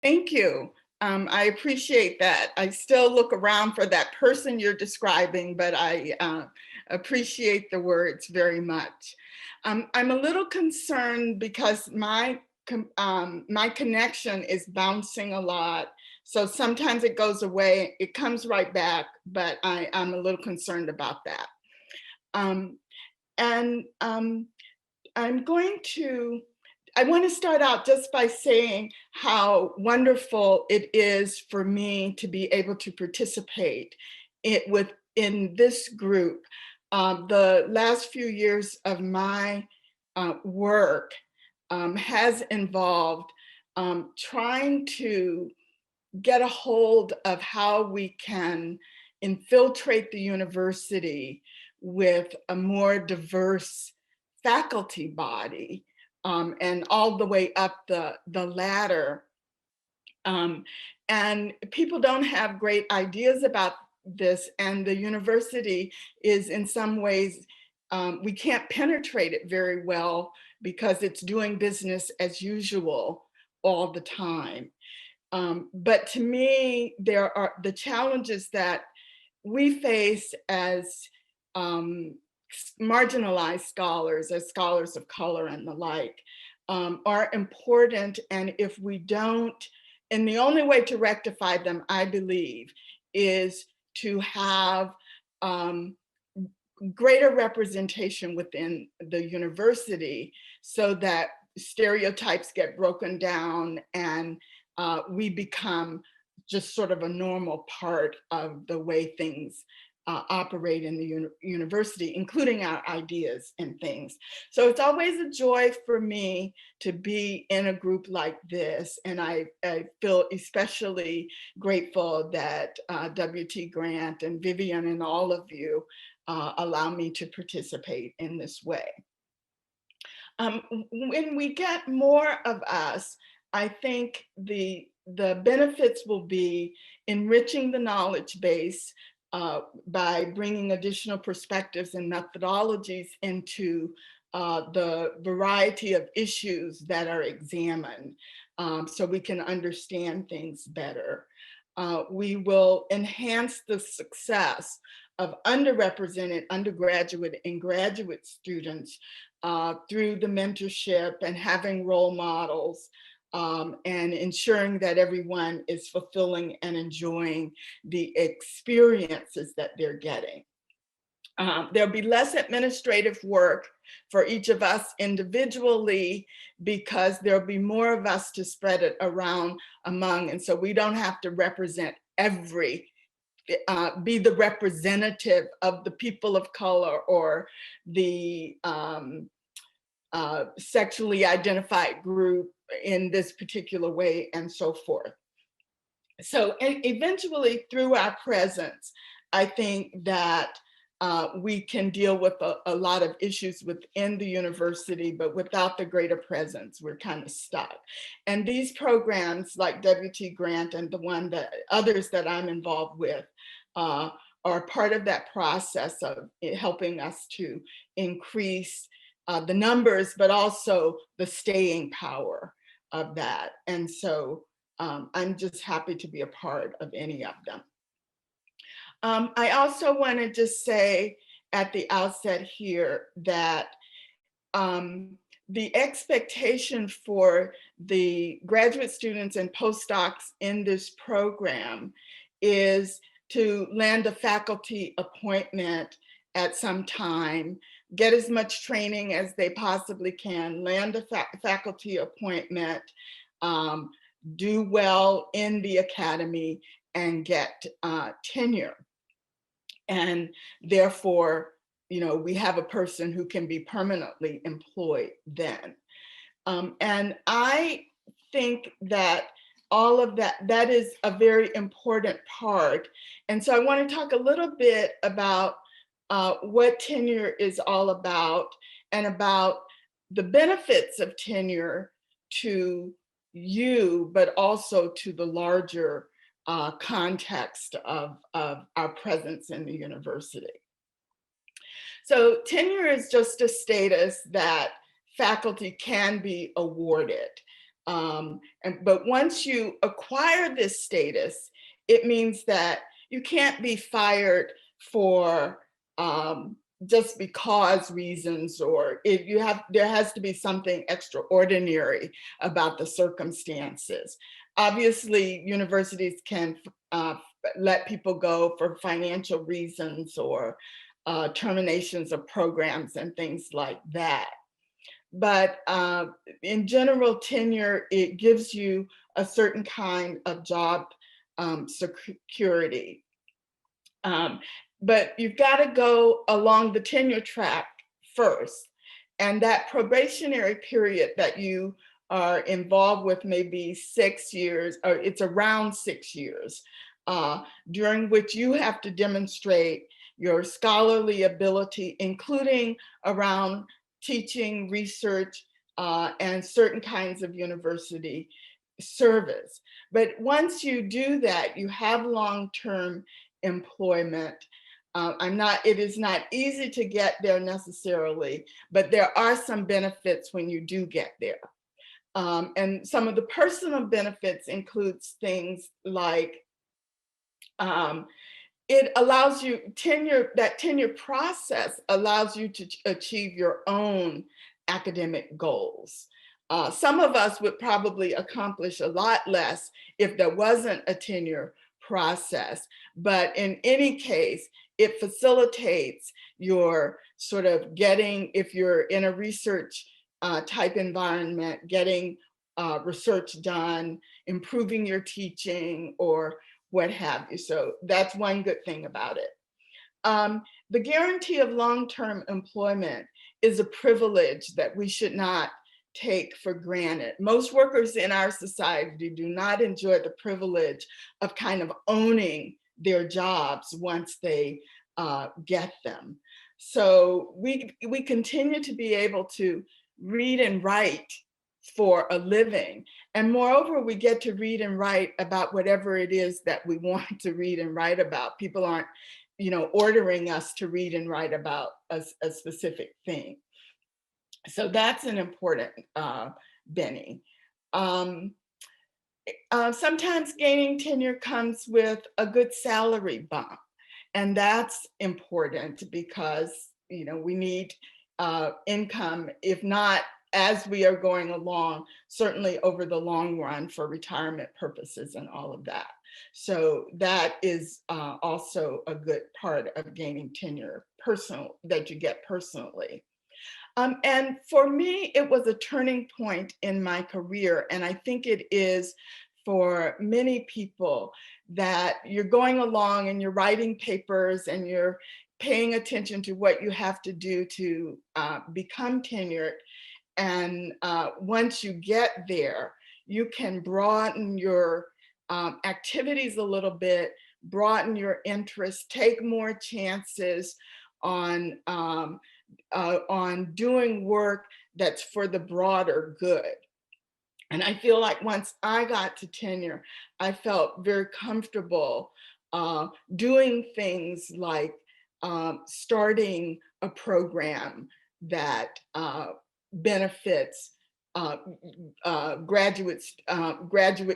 Thank you. I appreciate that. I still look around for that person you're describing, but I appreciate the words very much. I'm a little concerned because my connection is bouncing a lot. So sometimes it goes away, it comes right back, but I'm a little concerned about that. Um, and I'm going to I want to start out just by saying how wonderful it is for me to be able to participate in this group. The last few years of my work has involved trying to get a hold of how we can infiltrate the university with a more diverse faculty body, and all the way up the ladder. Um, and people don't have great ideas about this, and the university is in some ways, we can't penetrate it very well because it's doing business as usual all the time. But to me, there are the challenges that we face as um, marginalized scholars, as scholars of color and the like, are important. And if we don't, and the only way to rectify them, I believe, is to have um, greater representation within the university so that stereotypes get broken down and we become just sort of a normal part of the way things operate in the university, including our ideas and things. So it's always a joy for me to be in a group like this. And I feel especially grateful that W.T. Grant and Vivian and all of you allow me to participate in this way. When we get more of us, I think the benefits will be enriching the knowledge base by bringing additional perspectives and methodologies into the variety of issues that are examined, so we can understand things better. We will enhance the success of underrepresented undergraduate and graduate students through the mentorship and having role models, and ensuring that everyone is fulfilling and enjoying the experiences that they're getting. There'll be less administrative work for each of us individually because there'll be more of us to spread it around among, and so we don't have to represent be the representative of the people of color or the sexually identified group in this particular way, and so forth. So eventually, through our presence, I think that we can deal with a lot of issues within the university, but without the greater presence, we're kind of stuck. And these programs like WT Grant and the others that I'm involved with are part of that process of helping us to increase the numbers, but also the staying power of that. And so I'm just happy to be a part of any of them. I also want to just say at the outset here that the expectation for the graduate students and postdocs in this program is to land a faculty appointment at some time, get as much training as they possibly can, land a faculty appointment, do well in the academy, and get tenure. And therefore, we have a person who can be permanently employed then. And I think that all of that is a very important part. And so I want to talk a little bit about what tenure is all about and about the benefits of tenure to you, but also to the larger context of our presence in the university. So tenure is just a status that faculty can be awarded. But once you acquire this status, it means that you can't be fired for just because reasons, or if you have, there has to be something extraordinary about the circumstances. Obviously, universities can let people go for financial reasons or terminations of programs and things like that. But in general, tenure, it gives you a certain kind of job security. But you've got to go along the tenure track first. And that probationary period that you are involved with may be 6 years, or it's around 6 years, during which you have to demonstrate your scholarly ability, including around teaching, research, and certain kinds of university service. But once you do that, you have long-term employment. It is not easy to get there necessarily, but there are some benefits when you do get there. And some of the personal benefits includes things like it allows you that tenure process allows you to achieve your own academic goals. Some of us would probably accomplish a lot less if there wasn't a tenure process, but in any case, it facilitates your sort of getting, if you're in a research type environment, getting research done, improving your teaching, or what have you. So that's one good thing about it. The guarantee of long-term employment is a privilege that we should not take for granted. Most workers in our society do not enjoy the privilege of kind of owning their jobs once they get them. So we continue to be able to read and write for a living. And moreover, we get to read and write about whatever it is that we want to read and write about. People aren't, ordering us to read and write about a specific thing. So that's an important Benny. Sometimes gaining tenure comes with a good salary bump. And that's important because, we need income, if not as we are going along, certainly over the long run for retirement purposes and all of that. So that is also a good part of gaining tenure that you get personally. And for me, it was a turning point in my career. And I think it is for many people, that you're going along and you're writing papers and you're paying attention to what you have to do to become tenured. And once you get there, you can broaden your activities a little bit, broaden your interests, take more chances on doing work that's for the broader good. And I feel like once I got to tenure, I felt very comfortable doing things like starting a program that benefits graduates,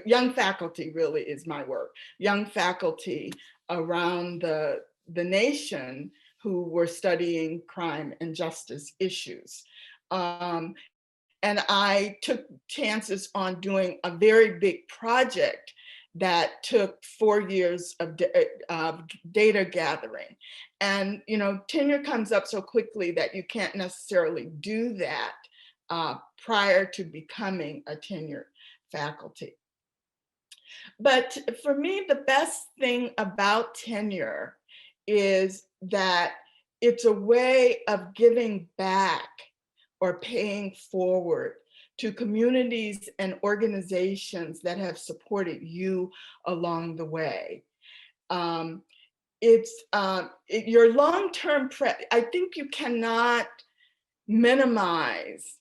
young faculty really is my work, young faculty around the nation who were studying crime and justice issues. And I took chances on doing a very big project that took 4 years of data gathering. And, tenure comes up so quickly that you can't necessarily do that prior to becoming a tenured faculty. But for me, the best thing about tenure is that it's a way of giving back or paying forward to communities and organizations that have supported you along the way. Your long-term, I think you cannot minimize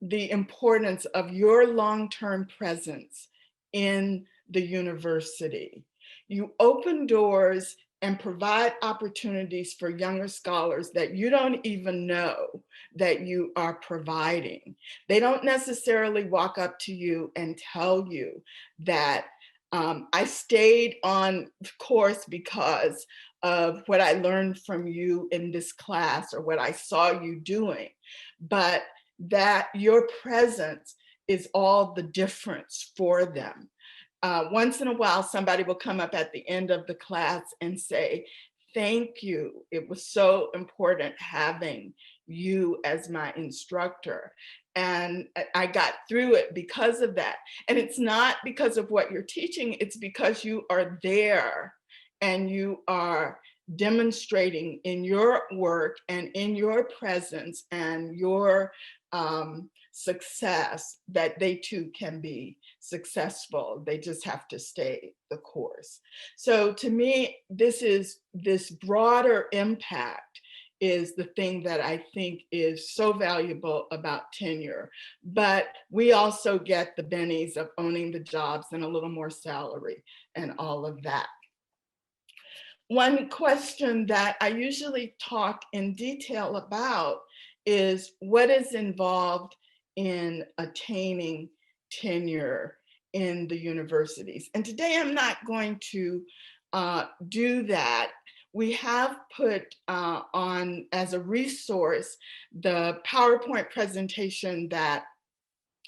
the importance of your long-term presence in the university. You open doors and provide opportunities for younger scholars that you don't even know that you are providing. They don't necessarily walk up to you and tell you that I stayed on course because of what I learned from you in this class or what I saw you doing, but that your presence is all the difference for them. Once in a while, somebody will come up at the end of the class and say, thank you. It was so important having you as my instructor. And I got through it because of that. And it's not because of what you're teaching, it's because you are there and you are demonstrating in your work and in your presence and your success that they too can be successful. They just have to stay the course. So to me, this broader impact is the thing that I think is so valuable about tenure. But we also get the bennies of owning the jobs and a little more salary and all of that. One question that I usually talk in detail about is what is involved in attaining tenure in the universities. And today I'm not going to do that. We have put on as a resource the PowerPoint presentation that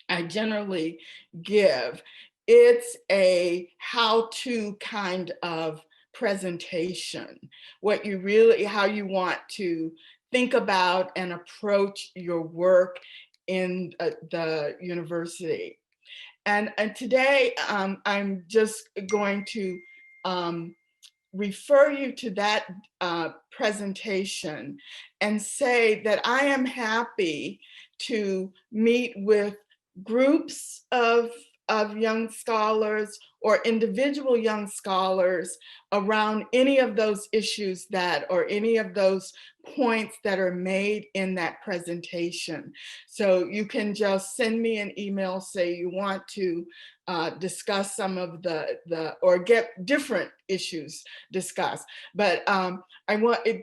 I generally give. It's a how-to kind of presentation, how you want to think about and approach your work in the university. And today I'm just going to refer you to that presentation and say that I am happy to meet with groups of young scholars or individual young scholars around any of those issues or any of those points that are made in that presentation. So you can just send me an email, say you want to discuss some of or get different issues discussed. But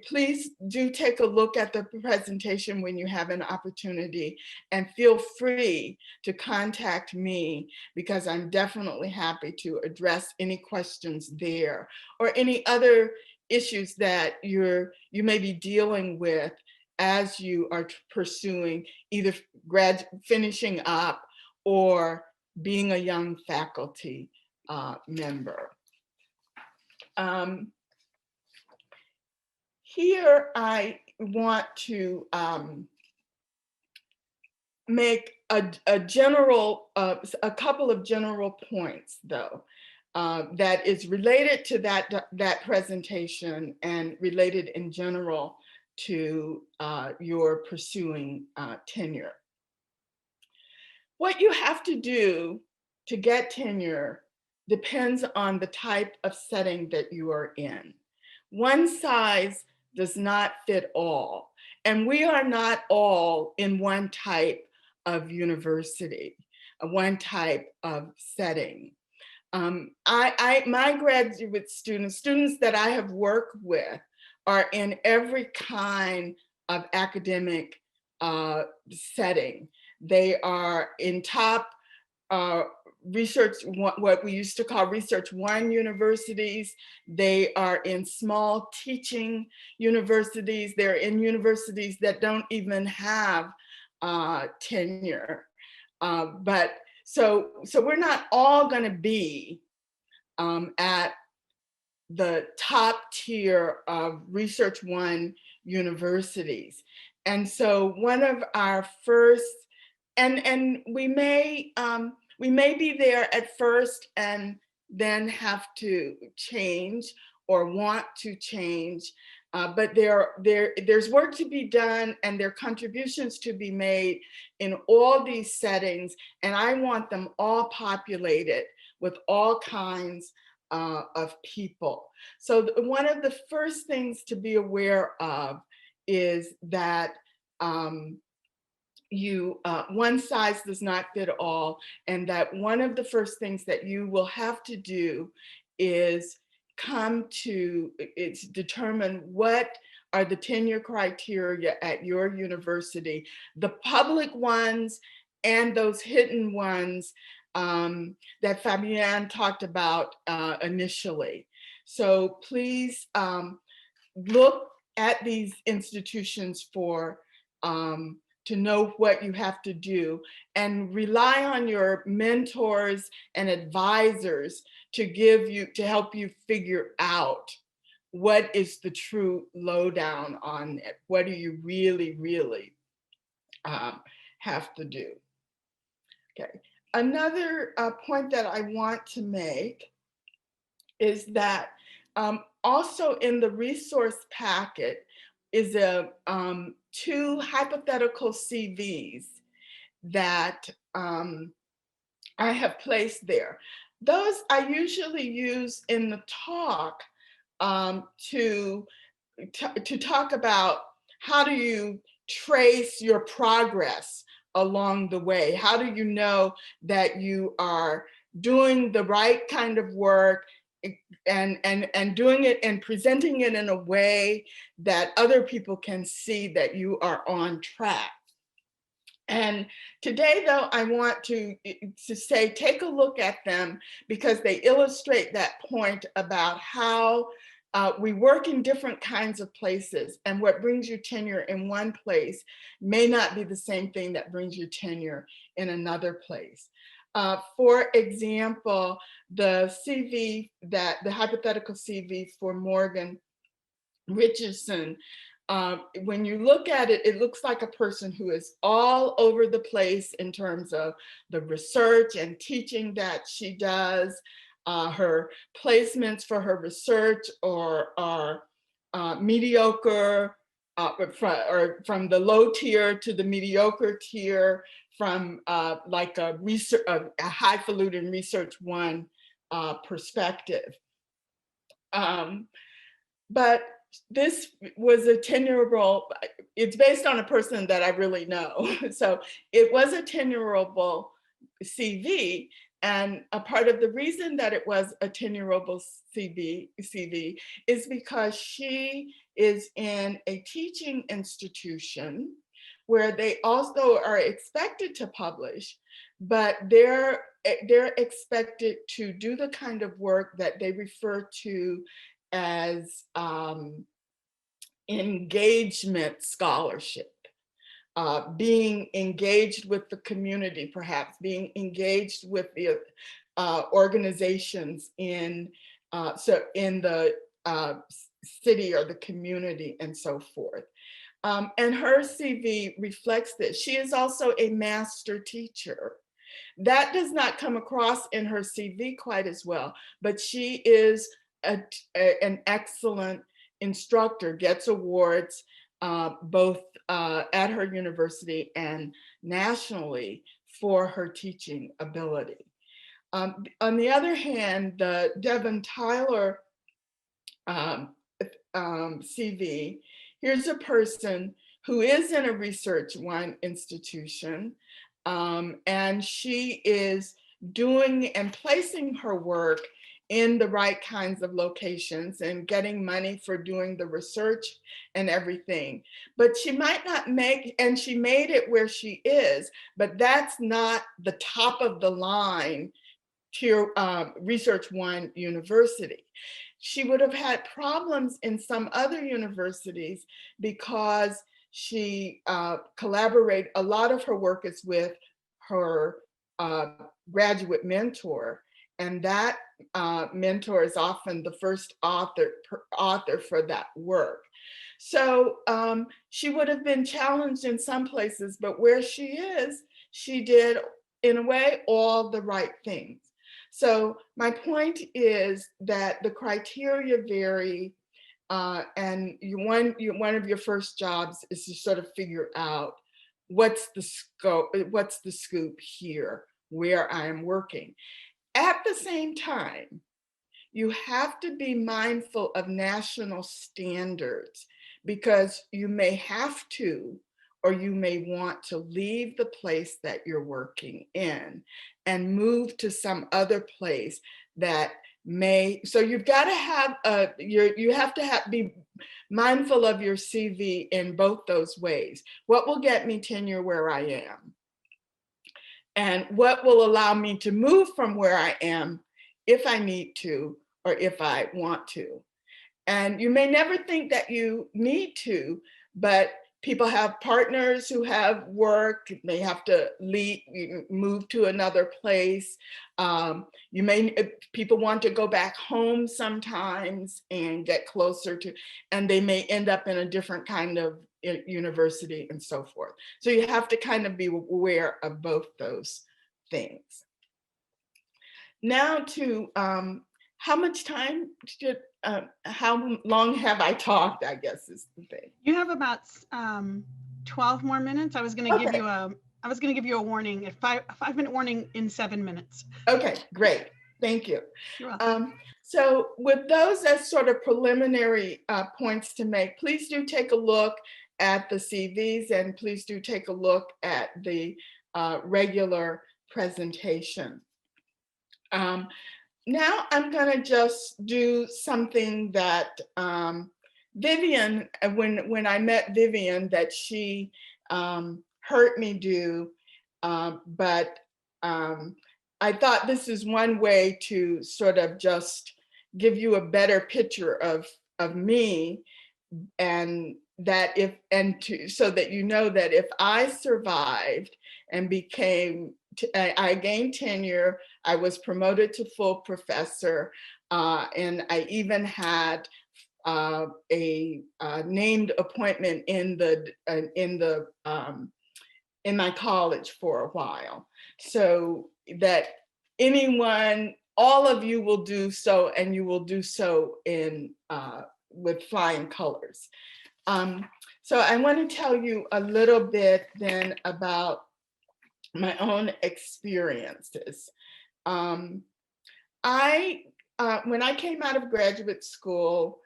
please do take a look at the presentation when you have an opportunity, and feel free to contact me because I'm definitely happy to address any questions there or any other issues that you may be dealing with as you are pursuing either finishing up or being a young faculty member. Here I want to make a couple of general points, though, that is related to that presentation and related in general to your pursuing tenure. What you have to do to get tenure depends on the type of setting that you are in. One size does not fit all, and we are not all in one type of university, one type of setting. My graduate students that I have worked with are in every kind of academic setting. They are in top research, what we used to call Research 1 universities. They are in small teaching universities. They're in universities that don't even have tenure. But so we're not all going to be at the top tier of Research 1 universities. And so one of our first, and we may be there at first and then have to change or want to change, but there's work to be done and there are contributions to be made in all these settings, and I want them all populated with all kinds of people. So one of the first things to be aware of is that one size does not fit all, and that one of the first things that you will have to do is it's determine what are the tenure criteria at your university, the public ones and those hidden ones that Fabienne talked about initially. So please look at these institutions for to know what you have to do, and rely on your mentors and advisors to help you figure out what is the true lowdown on it. What do you really, really have to do? Okay. Another point that I want to make is that also in the resource packet is two hypothetical CVs that I have placed there. Those I usually use in the talk to talk about how do you trace your progress along the way? How do you know that you are doing the right kind of work and doing it and presenting it in a way that other people can see that you are on track? And today, though, I want to say, take a look at them because they illustrate that point about how we work in different kinds of places, and what brings you tenure in one place may not be the same thing that brings you tenure in another place. For example, the hypothetical CV for Morgan Richardson, when you look at it, it looks like a person who is all over the place in terms of the research and teaching that she does. Her placements for her research are mediocre, from the low tier to the mediocre tier, from like a highfalutin research one perspective. But this was a tenurable, it's based on a person that I really know. So it was a tenurable CV. And a part of the reason that it was a tenurable CV is because she is in a teaching institution where they also are expected to publish, but they're expected to do the kind of work that they refer to as engagement scholarship, being engaged with the community, perhaps being engaged with the organizations in the city or the community and so forth. And her CV reflects this. She is also a master teacher. That does not come across in her CV quite as well, but she is an excellent instructor, gets awards both at her university and nationally for her teaching ability. On the other hand, the Devon Tyler CV, here's a person who is in a research one institution, and she is doing and placing her work in the right kinds of locations and getting money for doing the research and everything. But she might not and she made it where she is, but that's not the top of the line tier research one university. She would have had problems in some other universities because she collaborate. A lot of her work is with her graduate mentor, and that mentor is often the first author for that work. So she would have been challenged in some places, but where she is, she did, in a way, all the right things. So my point is that the criteria vary, and one of your first jobs is to sort of figure out what's the scoop here, where I am working. At the same time, you have to be mindful of national standards because you may have to, or you may want to leave the place that you're working in and move to some other place that so you've got to have you have to be mindful of your CV in both those ways. What will get me tenure where I am? And what will allow me to move from where I am if I need to or if I want to? And you may never think that you need to, but people have partners who have work, they have to leave, move to another place. People want to go back home sometimes and get closer to, and they may end up in a different kind of university and so forth. So you have to kind of be aware of both those things. Now to how much time did, how long have I talked, I guess is the thing. You have about 12 more minutes. I was going to give you a warning, a 5-minute warning in 7 minutes. Okay, great. Thank you. You're welcome. So with those as sort of preliminary points to make, please do take a look at the CVs and please do take a look at the regular presentation. Now I'm going to just do something that Vivian, when I met Vivian, that she heard me do, but I thought this is one way to sort of just give you a better picture of me, and that so that you know that if I survived and I gained tenure, I was promoted to full professor, and I even had a named appointment in my college for a while, so that all of you will do so, and you will do so with flying colors. So I want to tell you a little bit then about my own experiences. When I came out of graduate school,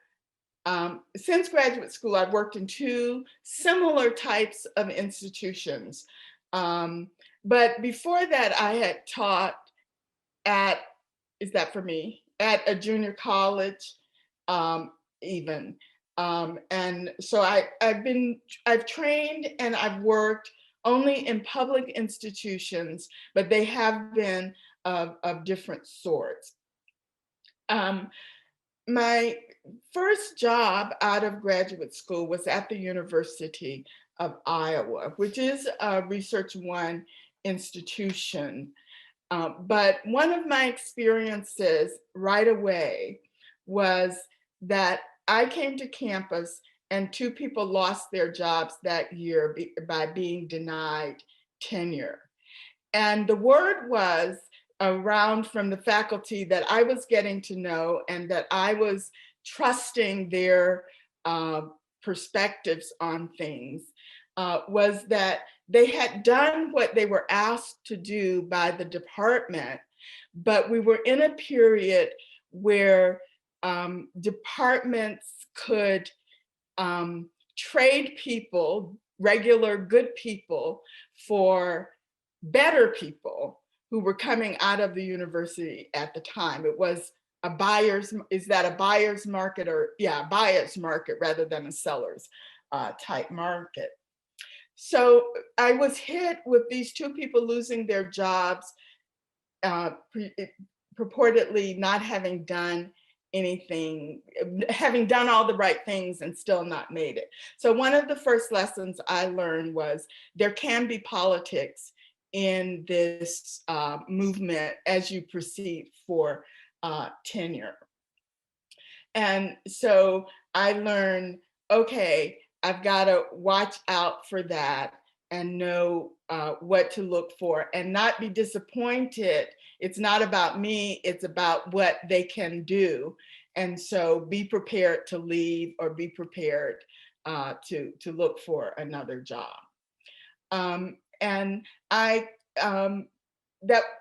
since graduate school, I've worked in 2 similar types of institutions. But before that, I had taught at a junior college, even. And so I've trained and I've worked only in public institutions, but they have been of different sorts. My first job out of graduate school was at the University of Iowa, which is a Research One institution. But one of my experiences right away was that I came to campus and 2 people lost their jobs that year by being denied tenure. And the word was around from the faculty that I was getting to know and that I was trusting their perspectives on things, was that they had done what they were asked to do by the department, but we were in a period where departments could trade people, regular good people, for better people who were coming out of the university at the time. It was a buyer's market, or buyer's market rather than a seller's type market. So I was hit with these 2 people losing their jobs, purportedly not having done anything, having done all the right things and still not made it. So one of the first lessons I learned was there can be politics in this movement as you proceed for tenure. And so I learned, okay, I've got to watch out for that and know what to look for and not be disappointed. It's not about me, it's about what they can do. And so be prepared to leave or be prepared to look for another job. And I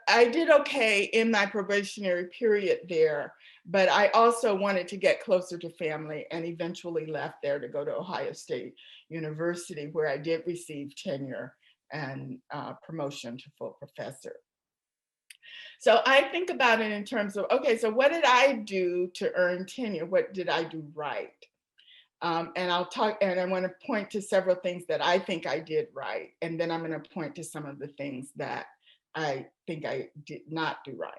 did okay in my probationary period there, but I also wanted to get closer to family and eventually left there to go to Ohio State University, where I did receive tenure and promotion to full professor. So I think about it in terms of, okay, so what did I do to earn tenure? What did I do right? And I'll talk, and I want to point to several things that I think I did right. And then I'm going to point to some of the things that I think I did not do right.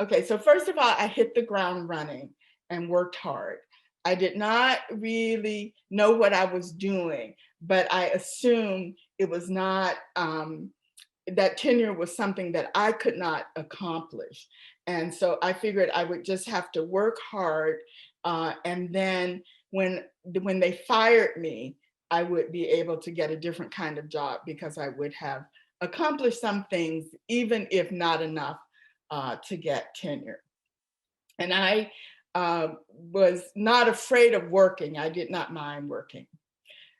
Okay, so first of all, I hit the ground running and worked hard. I did not really know what I was doing, but I assumed it was not, that tenure was something that I could not accomplish. And so I figured I would just have to work hard. And then when they fired me, I would be able to get a different kind of job because I would have accomplished some things, even if not enough to get tenure. And I was not afraid of working. I did not mind working.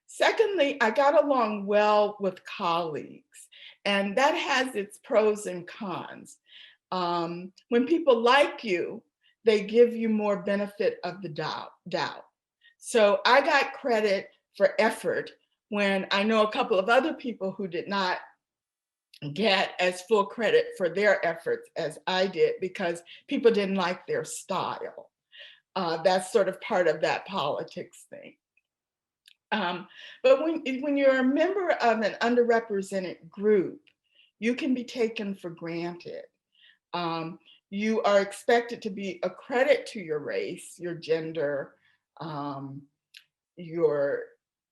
Secondly, I got along well with colleagues, and that has its pros and cons. When people like you, they give you more benefit of the doubt. So I got credit for effort when I know a couple of other people who did not get as full credit for their efforts as I did because people didn't like their style. That's sort of part of that politics thing. Um, but when you're a member of an underrepresented group, you can be taken for granted. Um, you are expected to be a credit to your race, your gender, um, your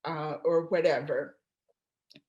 or whatever.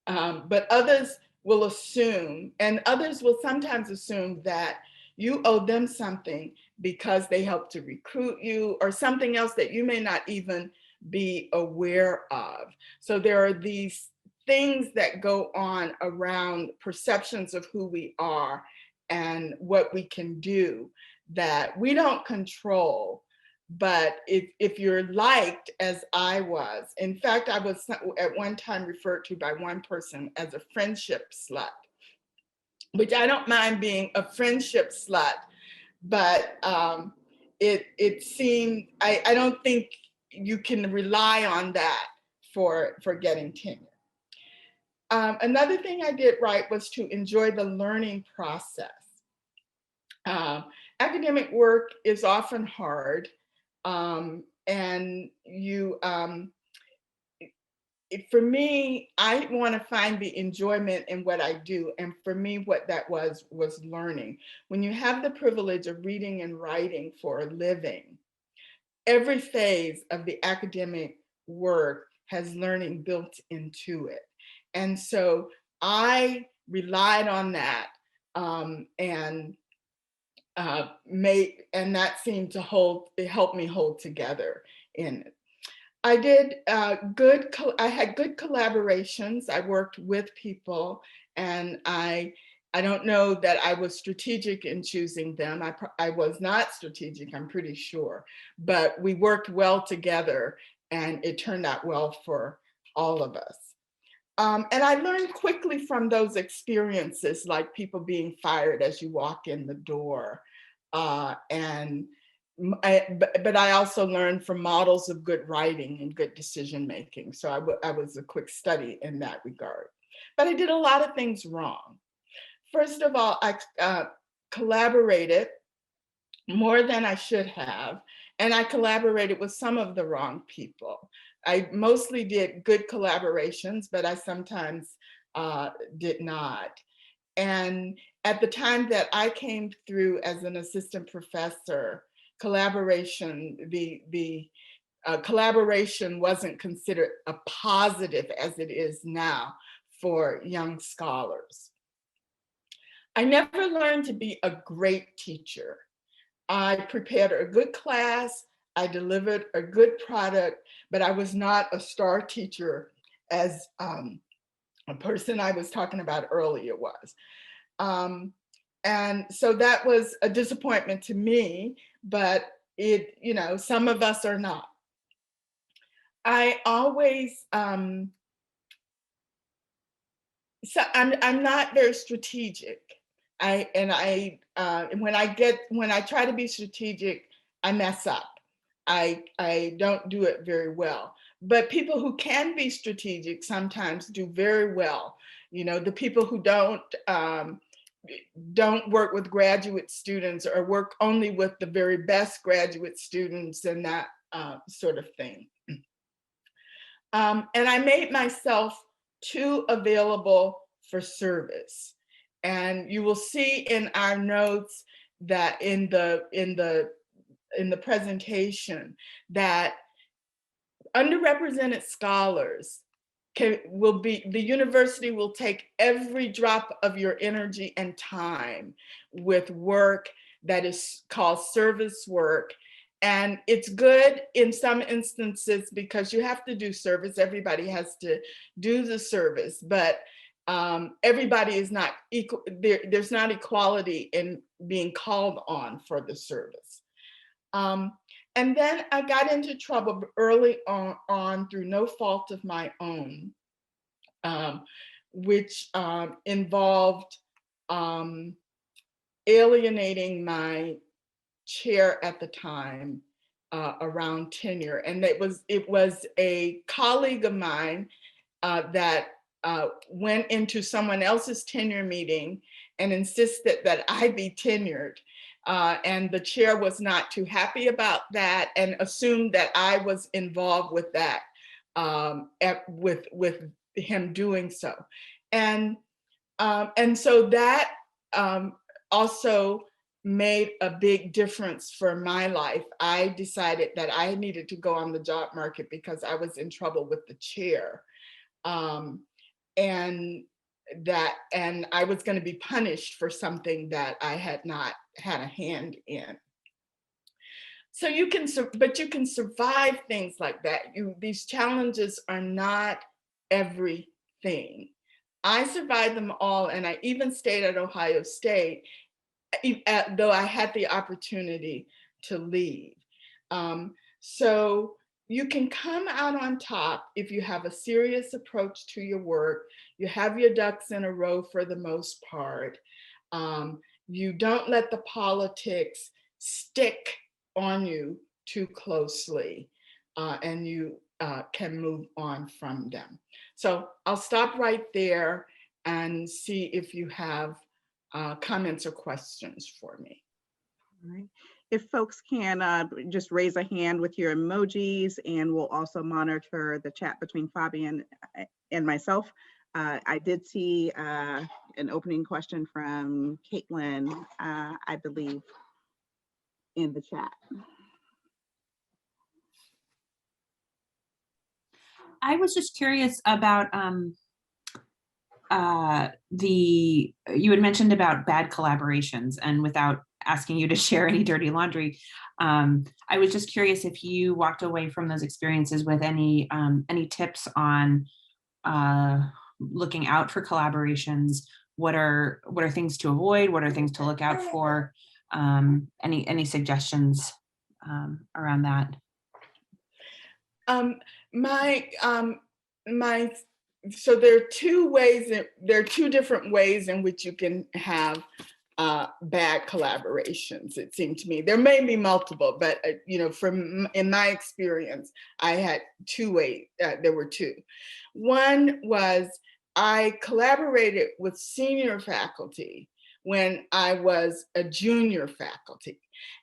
But others will assume, and others will sometimes assume that you owe them something because they helped to recruit you or something else that you may not even be aware of. So there are these things that go on around perceptions of who we are and what we can do that we don't control. But if you're liked as I was, in fact, I was at one time referred to by one person as a friendship slut, which I don't mind being a friendship slut, but it seemed, I don't think you can rely on that for getting tenure. Another thing I did right was to enjoy the learning process. Academic work is often hard, and for me, I want to find the enjoyment in what I do. And for me, what that was learning. When you have the privilege of reading and writing for a living, every phase of the academic work has learning built into it. And so I relied on that, and and that seemed to it helped me hold together in it. I did I had good collaborations. I worked with people, and I don't know that I was strategic in choosing them. I was not strategic, I'm pretty sure, but we worked well together and it turned out well for all of us. And I learned quickly from those experiences, like people being fired as you walk in the door. And but I also learned from models of good writing and good decision making. So I was a quick study in that regard. But I did a lot of things wrong. First of all, I collaborated more than I should have, and I collaborated with some of the wrong people. I mostly did good collaborations, but I sometimes did not. And at the time that I came through as an assistant professor, the collaboration wasn't considered a positive as it is now for young scholars. I never learned to be a great teacher. I prepared a good class, I delivered a good product, but I was not a star teacher as a person I was talking about earlier was. And so that was a disappointment to me, but some of us are not. I always, so I'm not very strategic. When I try to be strategic, I mess up. I don't do it very well. But people who can be strategic sometimes do very well. The people who don't don't work with graduate students or work only with the very best graduate students and that sort of thing. And I made myself too available for service. And you will see in our notes that in the presentation that underrepresented scholars the university will take every drop of your energy and time with work that is called service work. And it's good in some instances because you have to do service. Everybody has to do the service, but everybody is not equal. There's not equality in being called on for the service. And then I got into trouble early on through no fault of my own, which involved alienating my chair at the time around tenure. And it was a colleague of mine that went into someone else's tenure meeting and insisted that I be tenured. And the chair was not too happy about that and assumed that I was involved with that, with him doing so. And so that also made a big difference for my life. I decided that I needed to go on the job market because I was in trouble with the chair. And I was going to be punished for something that I had not had a hand in. So you can survive things like that. These challenges are not everything. I survived them all, and I even stayed at Ohio State, though I had the opportunity to leave. So you can come out on top if you have a serious approach to your work. You have your ducks in a row for the most part. You don't let the politics stick on you too closely, and you can move on from them. So I'll stop right there and see if you have comments or questions for me. All right. If folks can just raise a hand with your emojis, and we'll also monitor the chat between Fabian and myself. I did see an opening question from Caitlin, I believe, in the chat. I was just curious about you had mentioned about bad collaborations, and without asking you to share any dirty laundry, I was just curious if you walked away from those experiences with any tips on looking out for collaborations. What are things to avoid? What are things to look out for? Any suggestions around that? So there are two different ways in which you can have bad collaborations. It seemed to me there may be multiple, but in my experience, I had two ways. There were two. One was I collaborated with senior faculty when I was a junior faculty,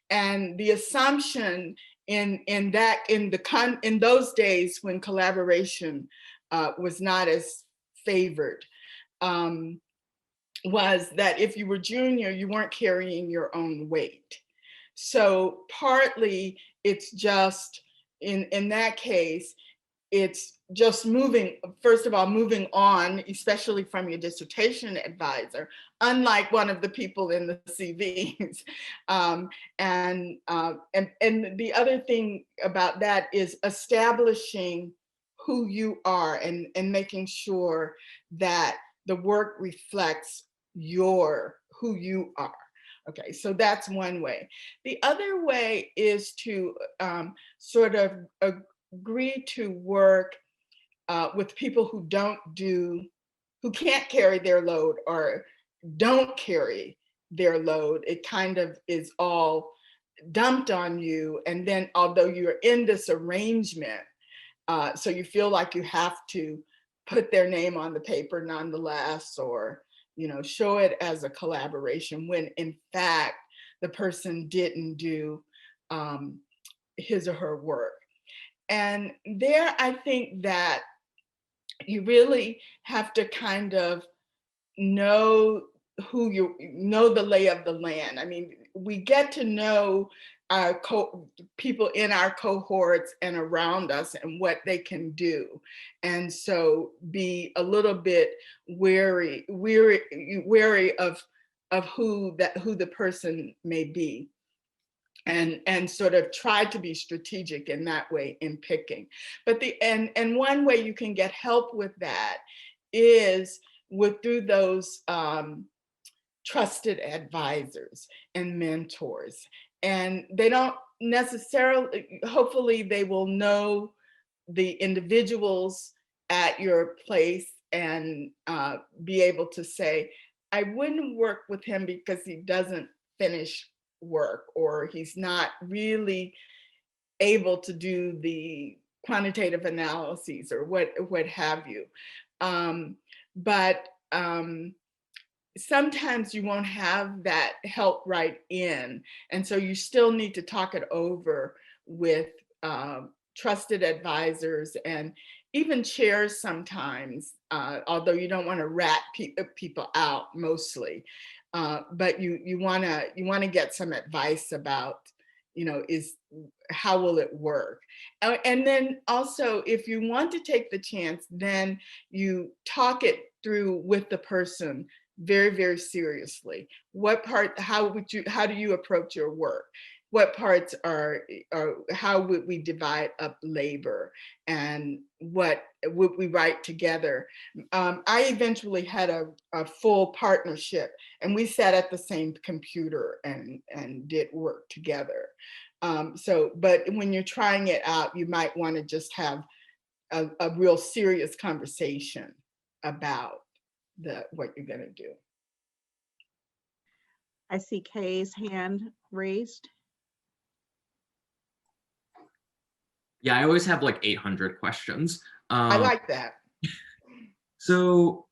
and the assumption in those days when collaboration was not as favored, was that if you were junior, you weren't carrying your own weight. So partly it's just in that case, it's just moving on, especially from your dissertation advisor, unlike one of the people in the CVs. And the other thing about that is establishing who you are and making sure that the work reflects who you are. Okay, so that's one way. The other way is to sort of agree to work with people who can't carry their load or don't carry their load. It kind of is all dumped on you. And then although you're in this arrangement, so you feel like you have to put their name on the paper nonetheless, or show it as a collaboration when in fact the person didn't do his or her work. And there, I think that you really have to kind of know know the lay of the land. I mean, we get to know our people in our cohorts and around us and what they can do, and so be a little bit wary of who the person may be, and sort of try to be strategic in that way in picking. But and one way you can get help with that is through those trusted advisors and mentors. And they don't necessarily, hopefully they will know the individuals at your place and be able to say, I wouldn't work with him because he doesn't finish work, or he's not really able to do the quantitative analyses, or what have you. But sometimes you won't have that help right in. And so you still need to talk it over with trusted advisors and even chairs sometimes, although you don't want to rat people out mostly. But you want to get some advice about, how will it work? And then also, if you want to take the chance, then you talk it through with the person very, very seriously. How do you approach your work? What parts are how would we divide up labor, and what would we write together? I eventually had a full partnership, and we sat at the same computer and did work together. But when you're trying it out, you might want to just have a real serious conversation about what you're going to do. I see Kay's hand raised. Yeah, I always have like 800 questions. I like that. So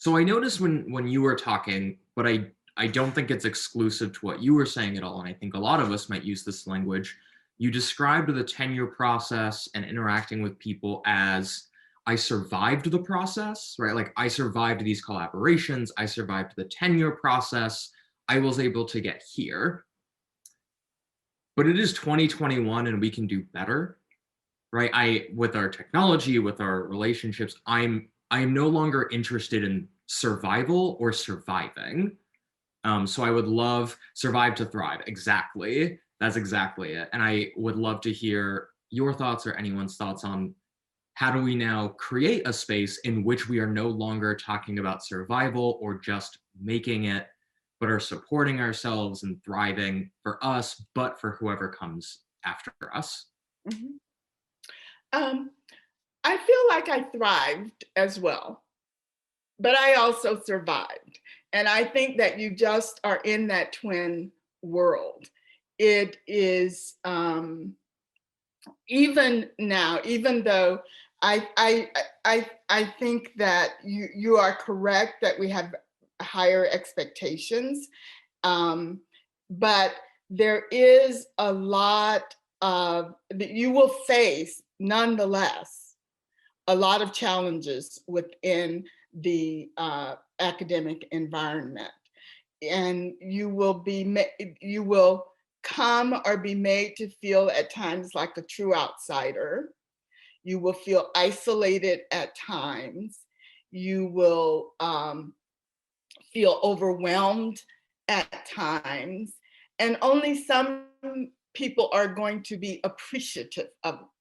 I noticed when you were talking, but I don't think it's exclusive to what you were saying at all, and I think a lot of us might use this language. You described the tenure process and interacting with people as, I survived the process, right? Like, I survived these collaborations, I survived the tenure process, I was able to get here. But it is 2021 and we can do better, right? With our technology, with our relationships, I'm no longer interested in survival or surviving. So I would love survive to thrive. Exactly. That's exactly it. And I would love to hear your thoughts or anyone's thoughts on how do we now create a space in which we are no longer talking about survival or just making it, but are supporting ourselves and thriving for us, but for whoever comes after us. Mm-hmm. I feel like I thrived as well, but I also survived. And I think that you just are in that twin world. It is, even now, even though I think that you are correct that we have higher expectations, but there is a lot that you will face nonetheless, a lot of challenges within the academic environment, and you will come or be made to feel at times like a true outsider. You will feel isolated at times. You will feel overwhelmed at times, and only some people are going to be appreciative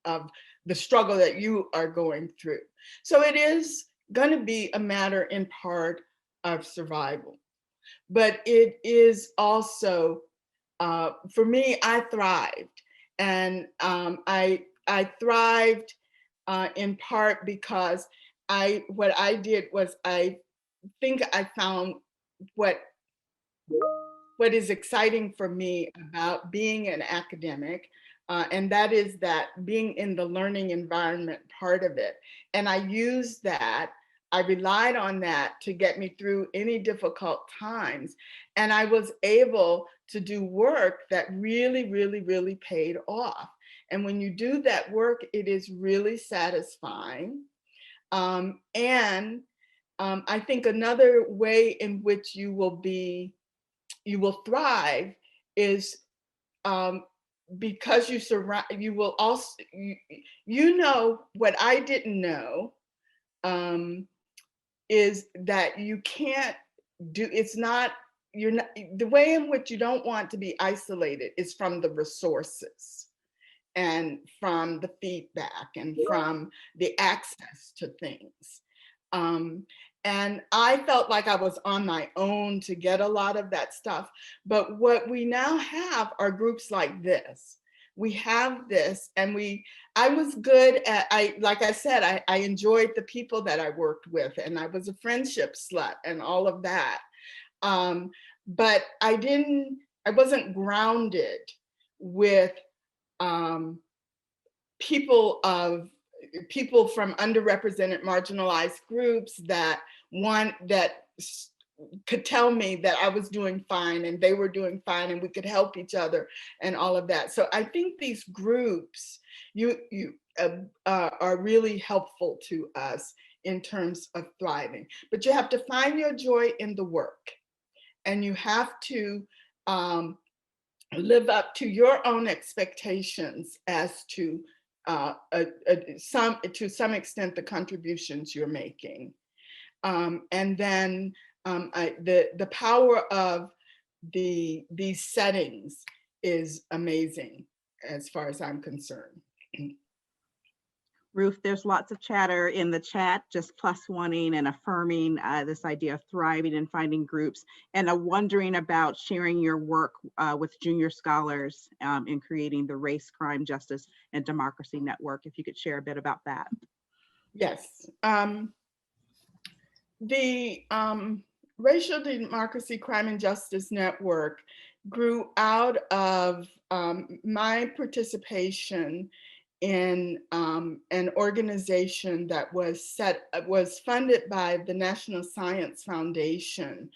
of the struggle that you are going through. So it is going to be a matter in part of survival, but it is also, for me, I thrived, and I thrived in part because what I did was, I think I found what is exciting for me about being an academic, and that is that being in the learning environment part of it. And I use that. I relied on that to get me through any difficult times. And I was able to do work that really, really, really paid off. And when you do that work, it is really satisfying. And I think another way in which you will thrive is because you will also, you know, what I didn't know is that you can't do, it's not, you're not, the way in which you don't want to be isolated is from the resources and from the feedback and from the access to things. And I felt like I was on my own to get a lot of that stuff. But what we now have are groups like this. We have this, and I was good at, like I said, I enjoyed the people that I worked with, and I was a friendship slut and all of that. But I wasn't grounded with people from underrepresented, marginalized groups that could tell me that I was doing fine and they were doing fine and we could help each other and all of that. So I think these groups are really helpful to us in terms of thriving. But you have to find your joy in the work, and you have to live up to your own expectations as to some extent the contributions you're making. And then the power of these settings is amazing as far as I'm concerned. Ruth, there's lots of chatter in the chat, just plus wanting and affirming this idea of thriving and finding groups, and wondering about sharing your work with junior scholars in creating the Race, Crime, Justice, and Democracy Network. If you could share a bit about that. Yes. The Racial Democracy, Crime, and Justice Network grew out of my participation in an organization that was funded by the National Science Foundation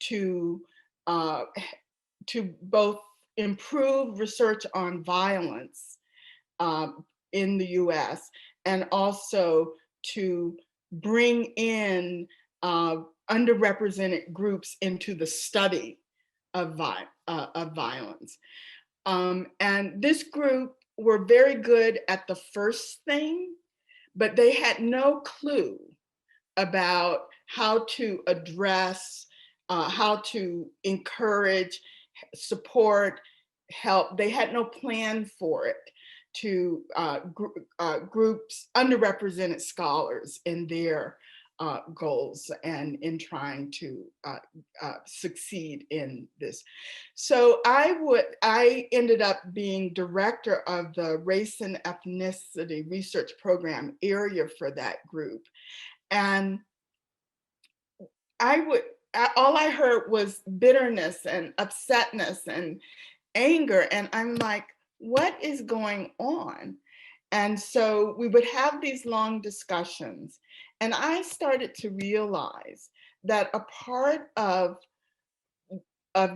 to both improve research on violence in the US, and also to bring in underrepresented groups into the study of violence. And this group were very good at the first thing, but they had no clue about how to address, how to encourage, support, help. They had no plan for it to groups, underrepresented scholars in their goals and in trying to succeed in this. So I ended up being director of the Race and Ethnicity Research Program area for that group. And all I heard was bitterness and upsetness and anger. And I'm like, what is going on? And so we would have these long discussions. And I started to realize that a part of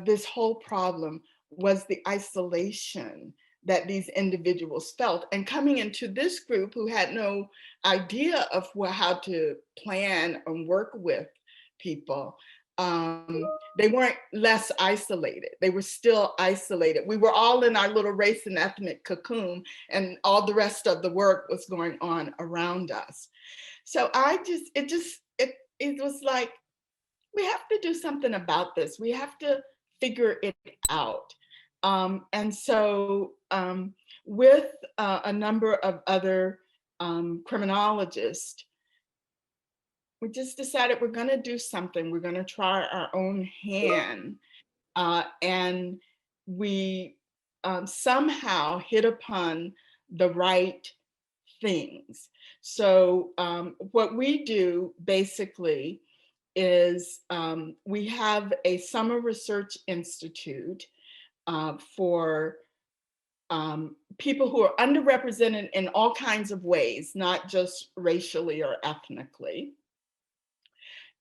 this whole problem was the isolation that these individuals felt. And coming into this group who had no idea of how to plan and work with people, they weren't less isolated. They were still isolated. We were all in our little race and ethnic cocoon, and all the rest of the work was going on around us. So it was like, we have to do something about this. We have to figure it out. And so with a number of other criminologists, we just decided we're going to do something. We're going to try our own hand. And we somehow hit upon the right things. So what we do basically is we have a summer research institute for people who are underrepresented in all kinds of ways, not just racially or ethnically.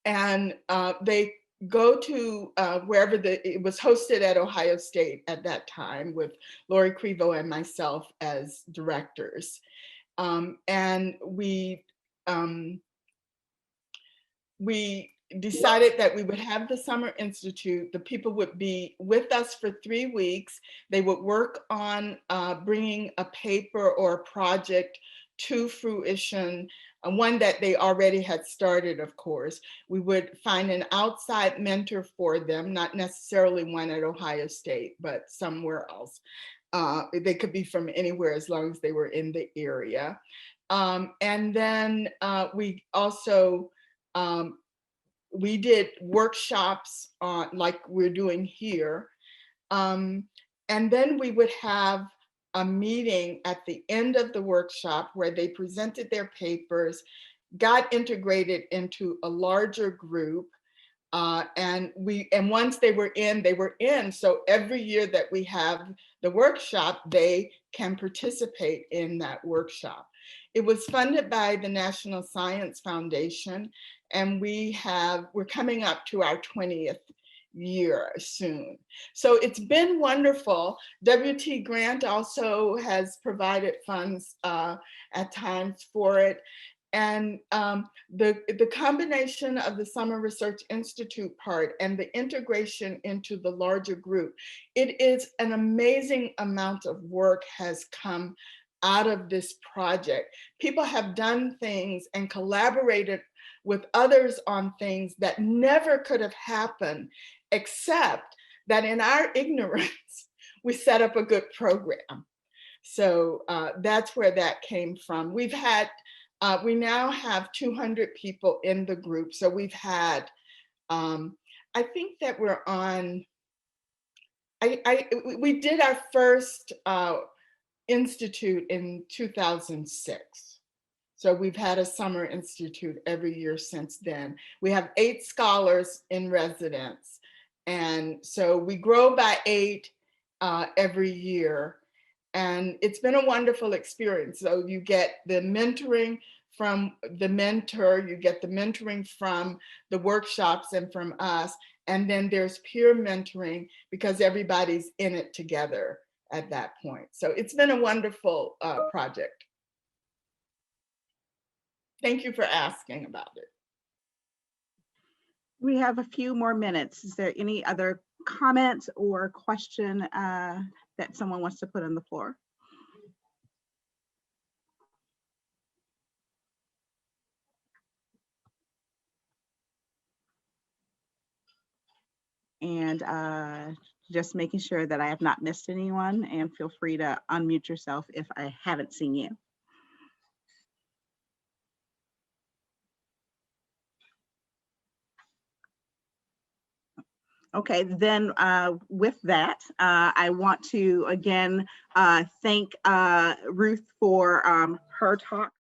and they go to wherever it was hosted at Ohio State at that time with Lori Crevo and myself as directors. And we decided that we would have the Summer Institute. The people would be with us for 3 weeks. They would work on bringing a paper or a project to fruition, one that they already had started, of course. We would find an outside mentor for them, not necessarily one at Ohio State, but somewhere else. They could be from anywhere as long as they were in the area. And then we also, we did workshops like we're doing here. And then we would have a meeting at the end of the workshop where they presented their papers, got integrated into a larger group. And once they were in. So every year that we have the workshop, they can participate in that workshop. It was funded by the National Science Foundation, and we're coming up to our 20th year soon. So it's been wonderful. WT Grant also has provided funds at times for it. And the combination of the Summer Research Institute part and the integration into the larger group, it is an amazing amount of work has come out of this project. People have done things and collaborated with others on things that never could have happened, except that in our ignorance, we set up a good program. So that's where that came from. We now have 200 people in the group. So we've had, I think that we're on, we did our first institute in 2006. So we've had a summer institute every year since then. We have 8 scholars in residence. And so we grow by 8 every year. And it's been a wonderful experience. So you get the mentoring from the mentor, you get the mentoring from the workshops and from us. And then there's peer mentoring because everybody's in it together at that point. So it's been a wonderful project. Thank you for asking about it. We have a few more minutes. Is there any other comment or question that someone wants to put on the floor? And just making sure that I have not missed anyone, and feel free to unmute yourself if I haven't seen you. Okay, then with that, I want to again thank Ruth for her talk.